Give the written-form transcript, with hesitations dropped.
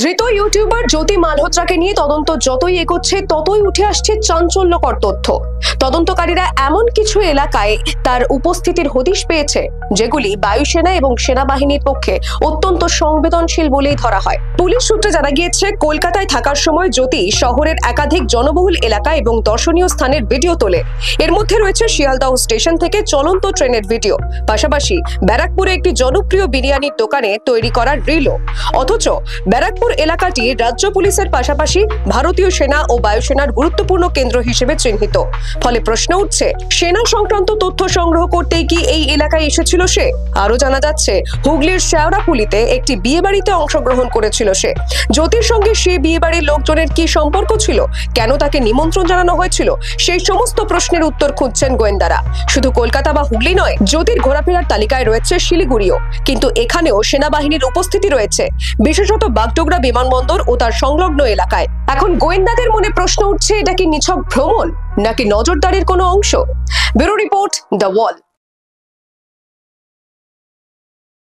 ধৃত ইউটিউবার জ্যোতি মালহোত্রাকে নিয়ে তদন্ত যতই এগোচ্ছে ততই উঠে আসছে চাঞ্চল্যকর তথ্য। তদন্তকারীরা এমন কিছু এলাকায় তার উপস্থিতির হদিশ পেয়েছে যেগুলি বায়ুসেনা এবং সেনাবাহিনীর পক্ষে অত্যন্ত সংবেদনশীল বলেই ধরা হয়। পুলিশ সূত্রে জানা গিয়েছে, কলকাতায় থাকার সময় জ্যোতি শহরের একাধিক জনবহুল এলাকা এবং দর্শনীয় স্থানের ভিডিও তোলে। এর মধ্যে রয়েছে শিয়ালদহ স্টেশন থেকে চলন্ত ট্রেনের ভিডিও, পাশাপাশি ব্যারাকপুরে একটি জনপ্রিয় বিরিয়ানির দোকানে তৈরি করা রিলও। অথচ ব্যারাকপুর এলাকাটি রাজ্য পুলিশের পাশাপাশি ভারতীয় সেনা ও বায়ুসেনার গুরুত্বপূর্ণ কেন্দ্র হিসেবে চিহ্নিত। ফলে প্রশ্ন উঠছে, সেনা সংক্রান্ত তথ্য সংগ্রহ করতেই কি এই এলাকায় এসেছিল সে? আরো জানা যাচ্ছে, হুগলির শেওড়াফুলিতে একটি বিয়ে বাড়িতে অংশগ্রহণ করেছিল সে। জ্যোতির সঙ্গে সে বিয়ে বাড়ির লোকজনের কি সম্পর্ক ছিল, কেন তাকে নিমন্ত্রণ জানানো হয়েছিল, সেই সমস্ত প্রশ্নের উত্তর খুঁজছেন গোয়েন্দারা। শুধু কলকাতা বা হুগলি নয়, জ্যোতির ঘোরাফেরার তালিকায় রয়েছে শিলিগুড়িও, কিন্তু এখানেও সেনাবাহিনীর উপস্থিতি রয়েছে, বিশেষত বাগডোগরা বিমানবন্দর ও তার সংলগ্ন এলাকায়। এখন গোয়েন্দাদের মনে প্রশ্ন উঠছে, এটা কি নিছক ভ্রমণ নাকি নজরদারির কোনো অংশ? Bureau report, the wall.